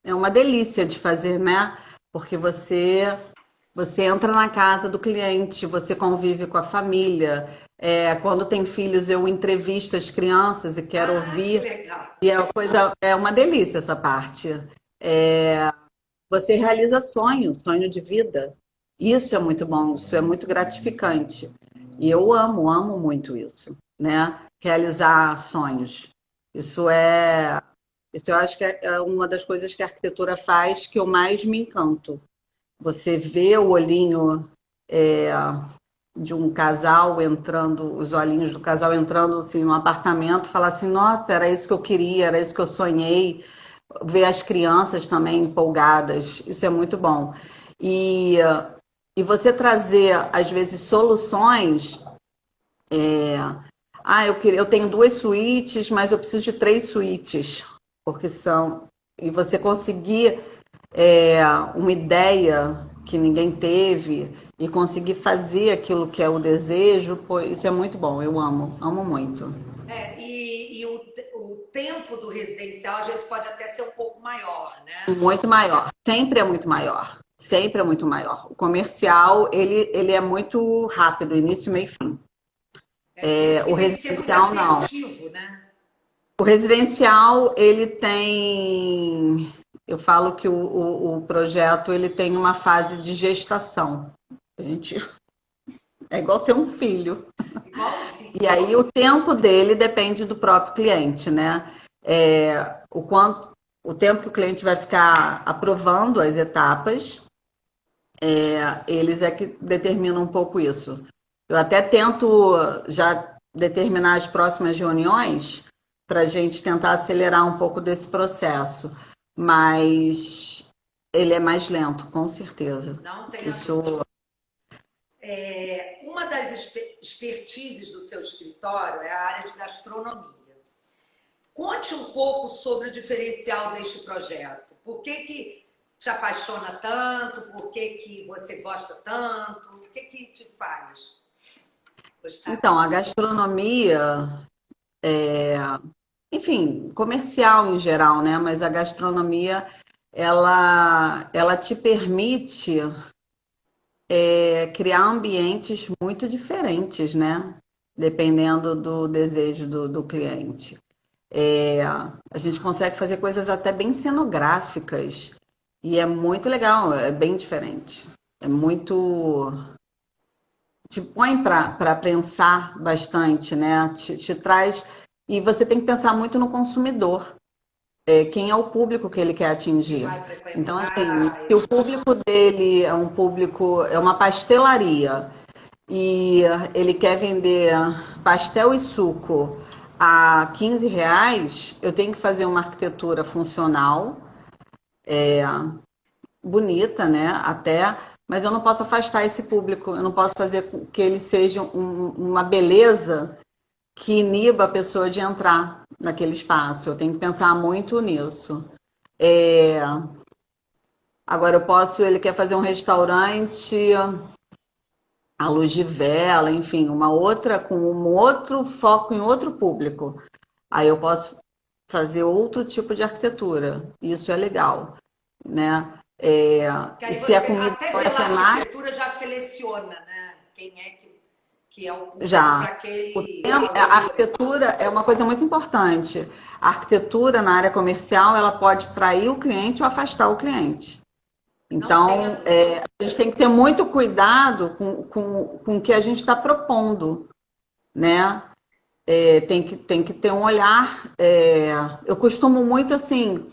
é uma delícia de fazer, né? Porque você entra na casa do cliente, você convive com a família. Quando tem filhos, eu entrevisto as crianças e quero ouvir. Que legal. E é uma delícia essa parte. Você realiza sonho de vida. Isso é muito bom, isso é muito gratificante. E eu amo muito isso, né? Realizar sonhos. Isso eu acho que é uma das coisas que a arquitetura faz que eu mais me encanto. Você vê o olhinho de um casal entrando, os olhinhos do casal entrando assim, no apartamento, falar assim, nossa, era isso que eu queria, era isso que eu sonhei. Ver as crianças também empolgadas, isso é muito bom. E, e você trazer, às vezes, soluções. Eu tenho 2 suítes, mas eu preciso de 3 suítes, porque são. E você conseguir uma ideia que ninguém teve e conseguir fazer aquilo que é o desejo, pô, isso é muito bom, eu amo muito. E o tempo do residencial às vezes pode até ser um pouco maior, né? Muito maior, sempre é muito maior, sempre é muito maior. O comercial, ele é muito rápido, início, meio e fim. O residencial, não. Né? O residencial, ele tem... Eu falo que o projeto ele tem uma fase de gestação. A gente... É igual ter um filho. Igualzinho. E aí o tempo dele depende do próprio cliente, né? O tempo que o cliente vai ficar aprovando as etapas, eles é que determinam um pouco isso. Eu até tento já determinar as próximas reuniões para a gente tentar acelerar um pouco desse processo, mas ele é mais lento, com certeza. Não tem isso. Uma das expertises do seu escritório é a área de gastronomia. Conte um pouco sobre o diferencial deste projeto. Por que te apaixona tanto? Por que você gosta tanto? O que te faz gostar? Então, a gastronomia, enfim, comercial em geral, né? Mas a gastronomia, ela te permite criar ambientes muito diferentes, né? Dependendo do desejo do cliente. A gente consegue fazer coisas até bem cenográficas e é muito legal, é bem diferente. É muito... Te põe para pensar bastante, né? Te traz... E você tem que pensar muito no consumidor. Quem é o público que ele quer atingir. Então, assim, se o público dele é uma pastelaria e ele quer vender pastel e suco a R$ 15, eu tenho que fazer uma arquitetura funcional bonita, né? Até, mas eu não posso afastar esse público, eu não posso fazer com que ele seja uma beleza que iniba a pessoa de entrar naquele espaço. Eu tenho que pensar muito nisso. É, agora eu posso, ele quer fazer um restaurante à luz de vela, enfim, uma outra com um outro foco em outro público. Aí eu posso fazer outro tipo de arquitetura. Isso é legal, né? Que E aí se a você, comida até for pela temática, arquitetura, já seleciona, né? Quem é que é o público para já. aquele A valor. arquitetura é uma coisa muito importante. A arquitetura na área comercial, ela pode trair o cliente ou afastar o cliente. Não Então, tenha. a gente tem que ter muito cuidado com o que a gente está propondo, né? Tem que ter um olhar. Eu costumo muito assim.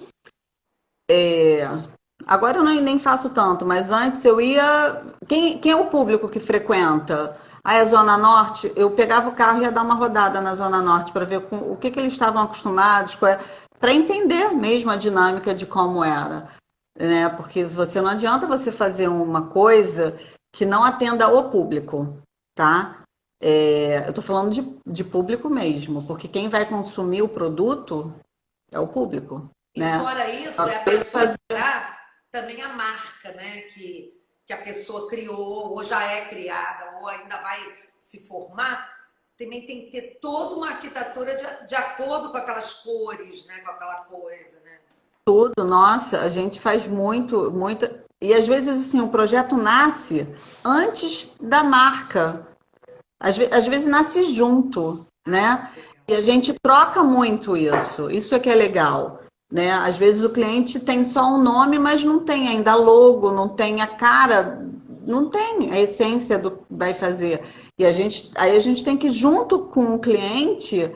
Agora eu nem faço tanto, mas antes eu ia. Quem é o público que frequenta? Aí a Zona Norte, eu pegava o carro e ia dar uma rodada na Zona Norte para ver o que eles estavam acostumados, para entender mesmo a dinâmica de como era, né? Porque você não adianta você fazer uma coisa que não atenda o público, tá? Eu estou falando de público mesmo, porque quem vai consumir o produto é o público, E né? fora isso, é a Talvez pessoa fazer entrar também a marca, né? Que a pessoa criou, ou já é criada, ou ainda vai se formar. Também tem que ter toda uma arquitetura de acordo com aquelas cores, né? Com aquela coisa, né? tudo, nossa, a gente faz muito, e às vezes assim, o projeto nasce antes da marca, às vezes nasce junto, Ah, né? legal. E a gente troca muito isso é que é legal, né? Às vezes o cliente tem só um nome, mas não tem ainda logo, não tem a cara, não tem a essência do que vai fazer. Aí a gente tem que, junto com o cliente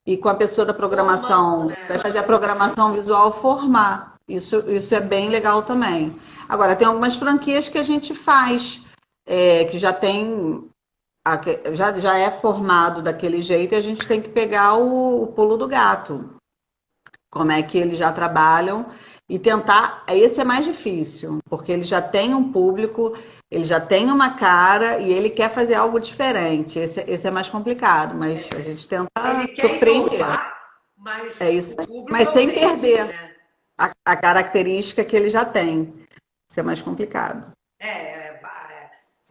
e com a pessoa da Formando, programação, que vai né? fazer a programação visual, formar. Isso é bem legal também. Agora, tem algumas franquias que a gente faz, que já tem já é formado daquele jeito e a gente tem que pegar o pulo do gato. Como é que eles já trabalham e tentar. Esse é mais difícil, porque ele já tem um público, ele já tem uma cara e ele quer fazer algo diferente. Esse é mais complicado, mas a gente tenta Ele quer surpreender. inovar, É mas isso o aí. público Mas é o sem mesmo, perder né? a característica que ele já tem. Isso é mais complicado.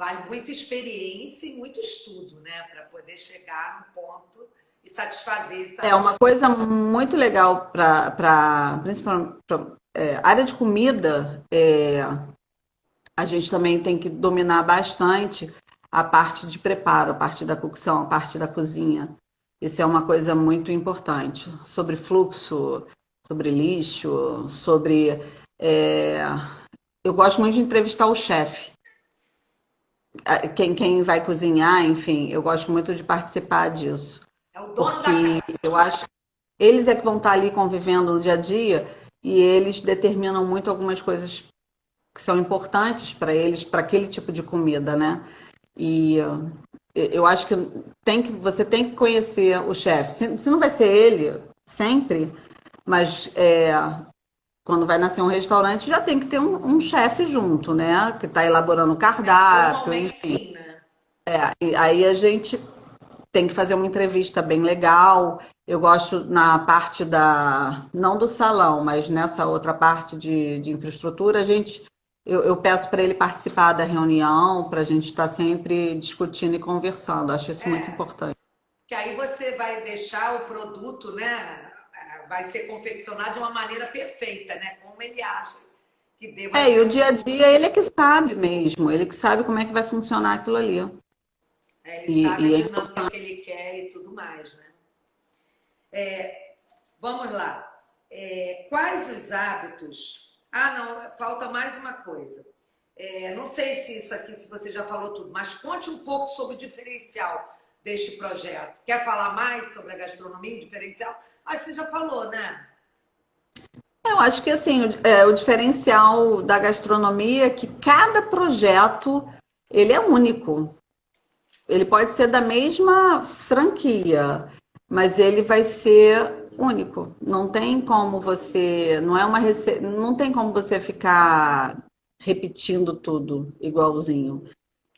Vale muita experiência e muito estudo, né? Para poder chegar no ponto e satisfazer É essa. uma coisa muito legal principalmente pra, área de comida. A gente também tem que dominar bastante a parte de preparo, a parte da cocção, a parte da cozinha. Isso é uma coisa muito importante. Sobre fluxo, sobre lixo, sobre. é, Eu gosto muito de entrevistar o chefe, quem vai cozinhar, enfim, eu gosto muito de participar disso, É o dono da porque casa. eu acho que eles é que vão estar ali convivendo no dia a dia e eles determinam muito algumas coisas que são importantes para eles, para aquele tipo de comida, né? E eu acho que você tem que conhecer o chefe. Se não vai ser ele sempre, mas quando vai nascer um restaurante já tem que ter um chefe junto, né? Que está elaborando o cardápio, Normalmente enfim. sim, né? E aí a gente tem que fazer uma entrevista bem legal. Eu gosto na parte não do salão, mas nessa outra parte de infraestrutura, eu peço para ele participar da reunião, para a gente estar sempre discutindo e conversando. Acho isso muito É, importante. que aí você vai deixar o produto, né? Vai ser confeccionado de uma maneira perfeita, né? Como ele acha que deva E ser o o dia a fluxo. dia ele é que sabe mesmo, ele que sabe como é que vai funcionar aquilo ali. Ele sabe a E dinâmica que ele quer e tudo mais, né? Vamos lá. Quais os hábitos? Ah, não, falta mais uma coisa. Não sei se isso aqui, se você já falou tudo, mas conte um pouco sobre o diferencial deste projeto. Quer falar mais sobre a gastronomia e o diferencial? Acho que você já falou, né? eu acho que assim, o diferencial da gastronomia é que cada projeto ele é único. Ele pode ser da mesma franquia, mas ele vai ser único. Não tem como você, não é uma não tem como você ficar repetindo tudo igualzinho,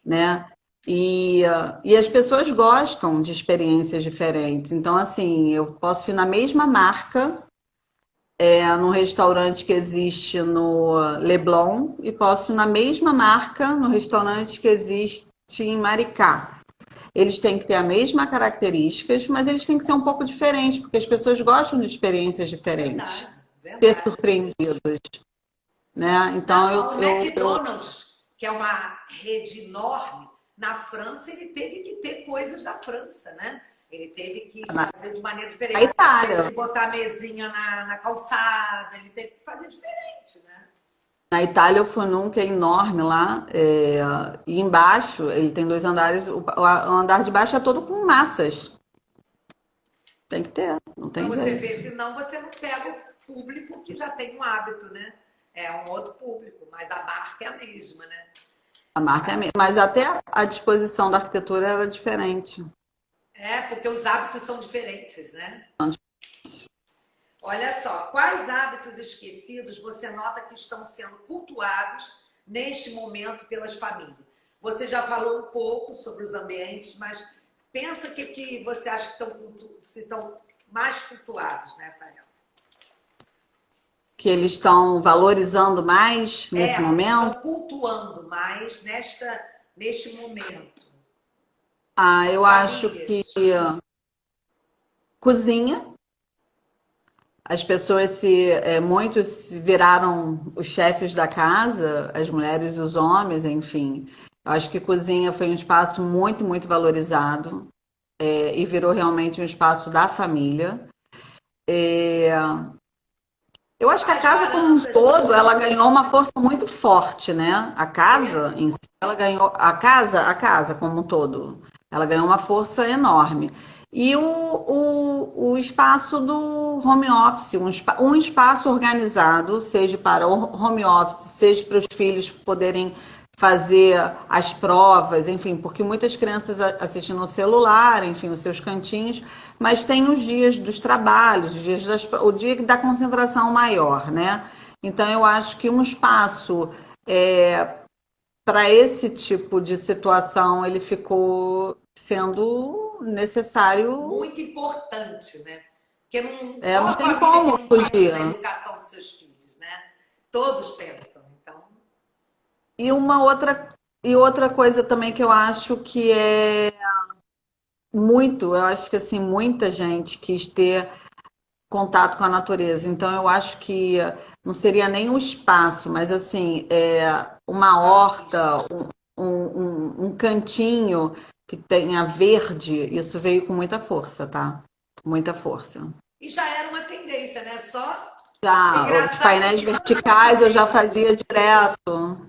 né? E as pessoas gostam de experiências diferentes. Então, assim, eu posso ir na mesma marca, num restaurante que existe no Leblon, e posso ir na mesma marca no restaurante que existe em Maricá. Eles têm que ter a mesma características, mas eles têm que ser um pouco diferentes, porque as pessoas gostam de experiências diferentes, Verdade, ser verdade. surpreendidas, né? Então Não, o McDonald's, que é uma rede enorme, na França ele teve que ter coisas da França, né? Ele teve que fazer de maneira a diferente. Teve Itália, que botar a mesinha na calçada, ele teve que fazer diferente, né? na Itália eu fui num que é enorme lá, e embaixo ele tem 2 andares, o andar de baixo é todo com massas. Tem que ter, não Para tem você ver, jeito. senão você não pega o público que já tem um hábito, né? É um outro público, mas a marca é a mesma, né? A marca é a mesma, mas até a disposição da arquitetura era diferente. É, porque os hábitos são diferentes, né? Olha só, quais hábitos esquecidos você nota que estão sendo cultuados neste momento pelas famílias? Você já falou um pouco sobre os ambientes, mas pensa que você acha que estão mais cultuados nessa época. Que eles estão valorizando mais nesse Estão momento. cultuando mais neste momento. Ah, eu acho que Famílias. cozinha. As pessoas muitos se viraram os chefes da casa, as mulheres e os homens, enfim. Eu acho que cozinha foi um espaço muito, muito valorizado, e virou realmente um espaço da família. Eu acho que a As casa como um varandas todo, também. ela ganhou uma força muito forte, né? A casa em si, ela ganhou, a casa como um todo, ela ganhou uma força enorme. E o espaço do home office, um espaço organizado, seja para o home office, seja para os filhos poderem fazer as provas, enfim, porque muitas crianças assistem no celular, enfim, os seus cantinhos, mas tem os dias dos trabalhos, o dia da concentração maior, né? Então, eu acho que um espaço para esse tipo de situação, ele ficou sendo necessário, Muito importante, né? Porque não, não qual tem família que como não pensa fugir. na educação dos seus filhos, né? Todos pensam. Então, E outra coisa também que eu acho que é eu acho que assim, muita gente quis ter contato com a natureza. Então, eu acho que não seria nem um espaço, mas assim, uma horta, um cantinho que tenha verde, isso veio com muita força, tá? Muita força. e já era uma tendência, né? Só é Já, os engraçado painéis que todas as verticais eu já fazia tendências, direto.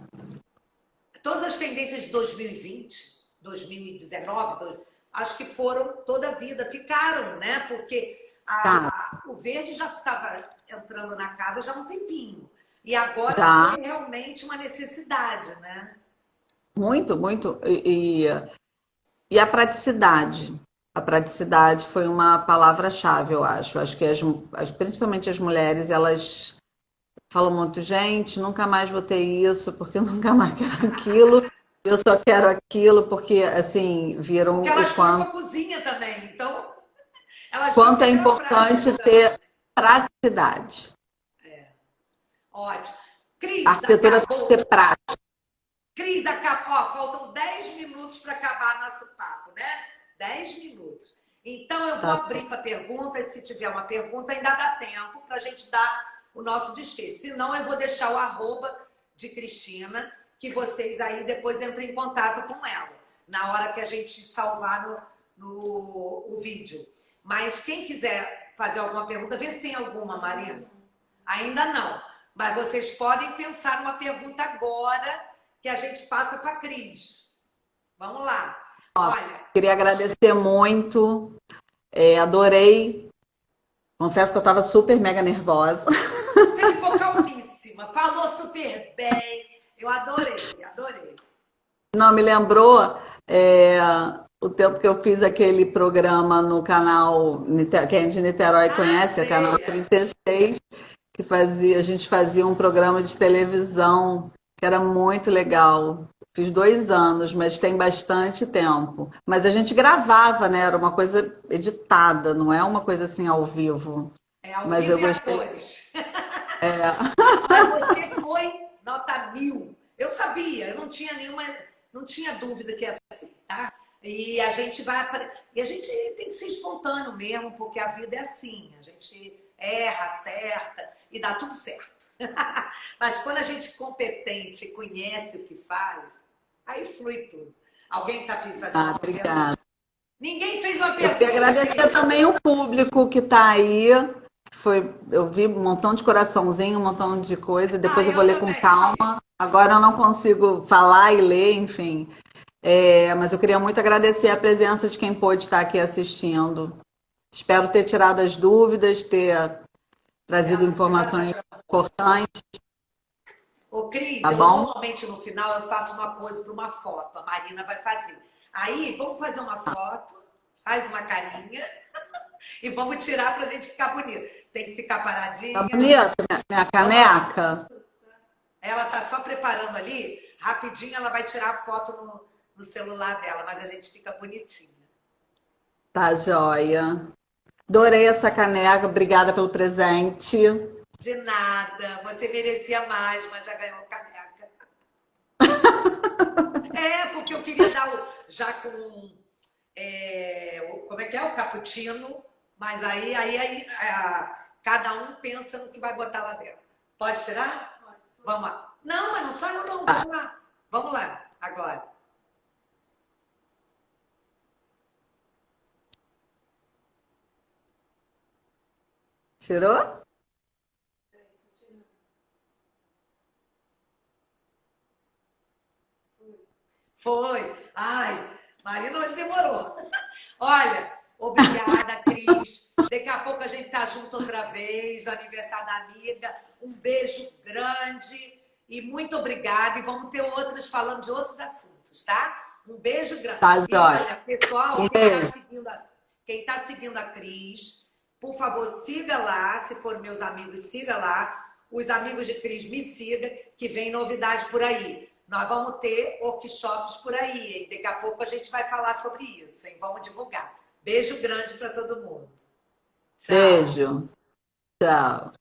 todas as tendências de 2020, 2019, acho que foram toda a vida, ficaram, né? Porque Tá, o verde já estava entrando na casa já há um tempinho. E agora já, foi realmente uma necessidade, né? muito, muito. E a praticidade. A praticidade foi uma palavra-chave, eu acho. Acho que principalmente as mulheres, elas falam muito, gente, nunca mais vou ter isso, porque eu nunca mais quero aquilo. Eu só quero aquilo, porque, assim, Porque viram o elas foram para a cozinha também, então elas viram quanto que é era prático importante também. ter praticidade. Ótimo. A Cris, arquitetura tem que ser acabou. prática. Cris, acabou. Ó, faltam 10 minutos para acabar nosso papo, né? 10 minutos. Então, eu vou Tá? abrir para perguntas. Se tiver uma pergunta, ainda dá tempo para a gente dar o nosso desfecho. Se não, eu vou deixar o arroba de Cristina, que vocês aí depois entrem em contato com ela, na hora que a gente salvar o vídeo. Mas quem quiser fazer alguma pergunta, vê se tem alguma, Marina. Ainda não. Mas vocês podem pensar numa pergunta agora que a gente passa para a Cris. Vamos lá. Olha, Queria agradecer muito. Adorei. Confesso que eu estava super mega nervosa. você ficou calmíssima, falou super bem. Eu adorei, adorei. Não, me lembrou o tempo que eu fiz aquele programa no canal, quem é de Niterói Ah, conhece, é canal sei. 36, que a gente fazia um programa de televisão que era muito legal. Fiz 2 anos, mas tem bastante tempo. Mas a gente gravava, né? Era uma coisa editada, não é uma coisa assim ao vivo. É ao Mas vivo eu e a gostei. cores. Mas você foi nota 1000. Eu sabia, eu não tinha nenhuma, não tinha dúvida que ia ser assim, tá? E a gente e a gente tem que ser espontâneo mesmo, porque a vida é assim. A gente erra, acerta e dá tudo certo. Mas quando a gente é competente, conhece o que faz, aí flui tudo. Alguém está fazendo Ah, uma pergunta? obrigada. Ninguém fez uma Eu queria pergunta, agradecer Cris. também o público que está aí. Eu vi um montão de coraçãozinho, um montão de coisa. Ah, Depois eu vou eu ler com também. calma. Agora eu não consigo falar e ler, enfim. Mas eu queria muito agradecer a presença de quem pôde estar aqui assistindo. Espero ter tirado as dúvidas, ter trazido Elsa, prepara para informações tirar uma foto. importantes, Ô, Cris, tá eu bom? normalmente no final eu faço uma pose para uma foto. A Marina vai fazer. Aí, vamos fazer uma foto, faz uma carinha e vamos tirar para a gente ficar bonito. Tem que ficar Tá paradinha. bonita minha Vamos lá. caneca? Ela tá só preparando ali. Rapidinho ela vai tirar a foto no celular dela, mas a gente fica bonitinha. Tá joia. Adorei essa caneca, obrigada pelo presente. De nada. Você merecia mais, mas já ganhou caneca. É, porque eu queria dar já com. Como é que é? O cappuccino. Mas cada um pensa no que vai botar lá dentro. Pode tirar? Pode. Vamos lá. Não, mas não saiu não. Vamos lá. Vamos lá, agora. Tirou? Foi. Ai, Marina, hoje demorou. Olha, obrigada, Cris. Daqui a pouco a gente tá junto outra vez, no aniversário da amiga. Um beijo grande e muito obrigada. E vamos ter outras falando de outros assuntos, tá? Um beijo grande. Tá E joia. olha, pessoal, Um beijo. quem tá seguindo a Cris, por favor, siga lá. Se for meus amigos, siga lá. Os amigos de Cris, me siga, que vem novidade por aí. Nós vamos ter workshops por aí, hein? Daqui a pouco a gente vai falar sobre isso, hein? Vamos divulgar. Beijo grande para todo mundo. Tchau. Beijo. Tchau.